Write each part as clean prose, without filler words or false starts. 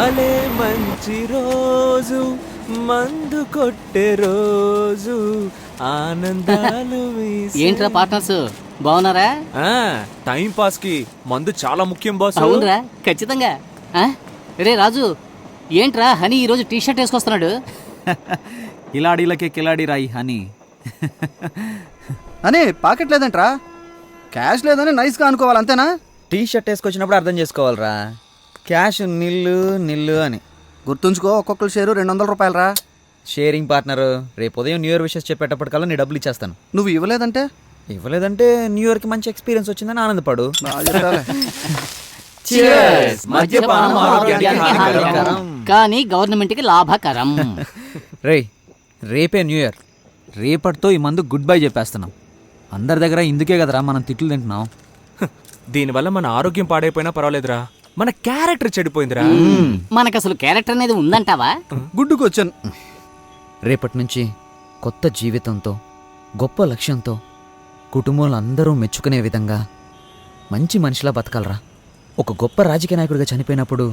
భలే మంచి రోజు మందు కొట్టే రోజు ఆనందాలు ఏంట్రా పార్ట్నర్స్ బాగున్నారా? టైం పాస్ కి మందు చాలా ముఖ్యం బాస్. అవునరా ఖచ్చితంగా. రే రాజు ఏంట్రా హనీ ఈరోజు టీ షర్ట్ వేసుకొస్తున్నాడు? కిలాడీలకే కిలాడీ రాయి హనీ. అని పాకెట్ లేదంట్రా, క్యాష్ లేదని నైస్గా అనుకోవాలి అంతేనా? టీ షర్ట్ వేసుకొచ్చినప్పుడు అర్థం చేసుకోవాలరా, క్యాష్ నిల్లు నిల్లు అని. గుర్తుంచుకో, ఒక్కొక్కరు షేరు 200 రూపాయలరా. Sharing partner. రేపు ఉదయం న్యూ ఇయర్ విషెస్ చెప్పేటప్పటికల్లా నీ డబ్బులు ఇచ్చేస్తాను. నువ్వు ఇవ్వలేదంటే న్యూ ఇయర్కి మంచి ఎక్స్పీరియన్స్ వచ్చిందని ఆనందపడు. కానీ గవర్నమెంట్కి లాభకరం. రేపే న్యూ ఇయర్, రేపటితో ఈ మందు గుడ్ బై చెప్పేస్తున్నాం. అందరి దగ్గర ఇందుకే కదరా మనం తిట్లు తింటున్నాం. దీనివల్ల మన ఆరోగ్యం పాడైపోయినా పర్వాలేదురా, మన క్యారెక్టర్ చెడిపోయిందిరా. మనకు అసలు క్యారెక్టర్ అనేది ఉందంటావా? గుడ్డుకొచ్చాను. రేపటి నుంచి కొత్త జీవితంతో, గొప్ప లక్ష్యంతో, కుటుంబంలో అందరూ మెచ్చుకునే విధంగా మంచి మనిషిలా బతకాలరా. ఒక గొప్ప రాజకీయ నాయకుడిగా చనిపోయినప్పుడు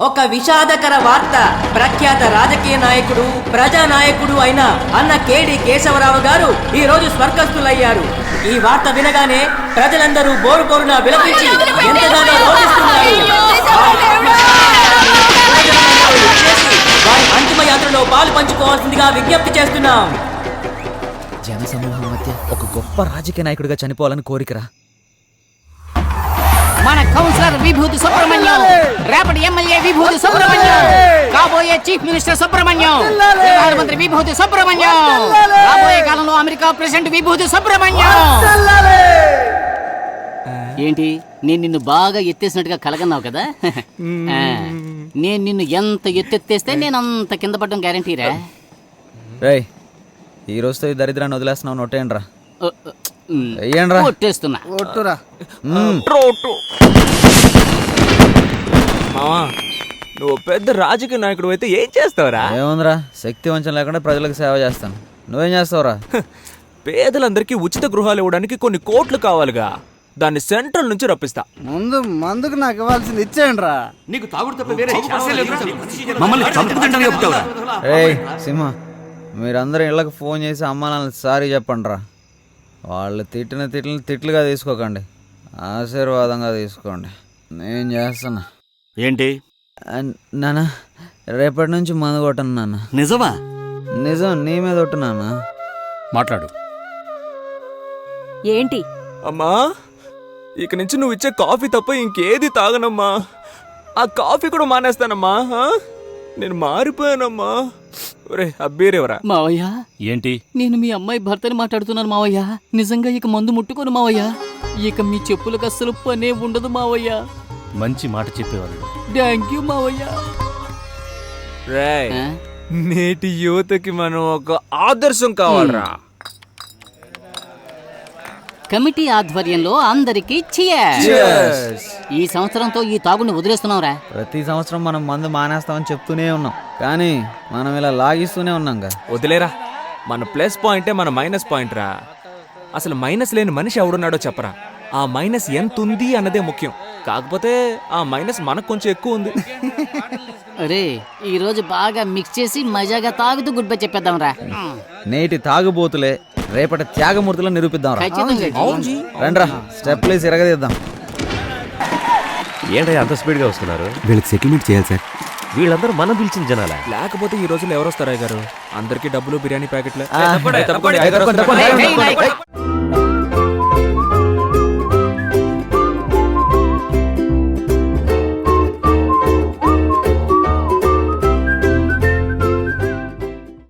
ఒక విషాదకర వార్త. ప్రఖ్యాత రాజకీయ నాయకుడు, ప్రజానాయకుడు అయిన అన్న కేడి కేశవరావు గారు ఈ రోజు స్వర్గస్థులయ్యారు. ఈ వార్త వినగానే ప్రజలందరూ బోరు బోరున విలపించి ఎంతగానో రోధిస్తున్నారు. వారి అంతిమ యాత్రలో పాలు పంచుకోవాల్సిందిగా విజ్ఞప్తి చేస్తున్నాం. జనసమూహం మధ్య ఒక గొప్ప రాజకీయ నాయకుడిగా చనిపోవాలని కోరికరా. మన కౌన్సిలర్ విభూతి సుబ్రహ్మణ్యం, రేపటి ఎమ్మెల్యే విభూతి సుబ్రహ్మణ్యం, కాబోయే చీఫ్ మినిస్టర్ సుబ్రహ్మణ్యం, ప్రధానమంత్రి విభూతి సుబ్రహ్మణ్యం, రాబోయే కాలంలో అమెరికా ప్రెసిడెంట్ విభూతి సుబ్రహ్మణ్యం. ఏంటి నేను నిన్ను బాగా ఎత్తేసినట్టుగా కలగన్నావు కదా? నేను నిన్ను ఎంత ఎత్తెత్తేస్తే నేను అంత కింద పడ్డం గ్యారంటీరా. రేయ్, ఈ రోజుతో ఈ దరిద్రాన్ని వదిలేస్తున్నావు. నొట్టేయండిరా. కొట్టేస్తున్నా. మావా, నువ్వు పెద్ద రాజకీయ నాయకుడు అయితే ఏం చేస్తావురా? ఏముందిరా, శక్తి వంచన లేకుండా ప్రజలకు సేవ చేస్తాను. నువ్వేం చేస్తావురా? పేదలందరికీ ఉచిత గృహాలు ఇవ్వడానికి కొన్ని కోట్లు కావాలిగా, దాన్ని సెంట్రల్ నుంచి రప్పిస్తా. ముందు మందుకు నాకు ఇవ్వాల్సింది ఇచ్చేయండి రా. నీకు తాగుడు తప్ప వేరే మమ్మల్ని చంపుతుందంటే చెప్తావురా? ఏయ్ సింహ, మీరందరూ ఇళ్ళకి ఫోన్ చేసి అమ్మ నాన్న సారీ చెప్పండి రా. వాళ్ళు తిట్టిన తిట్లుగా తీసుకోకండి, ఆశీర్వాదంగా తీసుకోండి. నేను చేస్తున్నా. ఏంటి నాన్న, రేపటి నుంచి మందు కొట్టను నాన్న. నిజమా? నిజం, నీ మీద కొట్టు నాన్న. మాట్లాడు. ఏంటి అమ్మా, ఇక నుంచి నువ్వు ఇచ్చే కాఫీ తప్ప ఇంకేది తాగనమ్మా. ఆ కాఫీ కూడా మానేస్తానమ్మా. నేను మారిపోయానమ్మా. అబ్బీరేవరా మావయ్య? ఏంటి? నేను మీ అమ్మాయి భర్తని మాట్లాడుతున్నాను మావయ్య. నిజంగా ఇక మందు ముట్టుకోను మావయ్య. ఇక మీ చెప్పులకు అస్సలు పనే ఉండదు మావయ్య. మంచి మాట చెప్పేవాళ్ళు. థ్యాంక్ యూ మావయ్య. నేటి యువతకి మనం ఒక ఆదర్శం కావాలరా. కమిటీ ఆధ్వర్యంలో అందరికీ cheers. ఈ సంవత్సరంతో ఈ తాగుని వదిలేస్తున్నాంరా. ప్రతి సంవత్సరం మనం మందు మానేస్తామని చెప్తూనే ఉన్నాం, కానీ మనం ఇలా లాగిస్తూనే ఉన్నాంగా. వదిలేరా, మన ప్లస్ పాయింటే మన మైనస్ పాయింట్ రా. అసలు మైనస్ లేని మనిషి ఎవడున్నాడో చెప్పరా. ఆ మైనస్ ఎంత ఉంది అన్నదే ముఖ్యం. కాకపోతే ఆ మైనస్ మనకు కొంచెం ఎక్కువ ఉంది. అరే, ఈ రోజు బాగా మిక్స్ చేసి మజాగా తాగుతూ గుడ్ బై చెప్పేద్దాం రా. నేటి తాగుబోతులే రేపటి త్యాగమూర్తులను నిరూపిద్దాం రా. రండ్రా, స్టెప్ లేసి ఎరగదీద్దాం. ఏంటయ్యా అంత స్పీడ్గా వస్తున్నారు? వీళ్ళకి సెటిల్మెంట్ చేయాలి సార్. వీళ్ళందరూ మనం పిలిచిన జనాలా? లేకపోతే ఈ రోజుల్లో ఎవరు వస్తారా గారు? అందరికి డబ్బులు, బిర్యానీ ప్యాకెట్లే.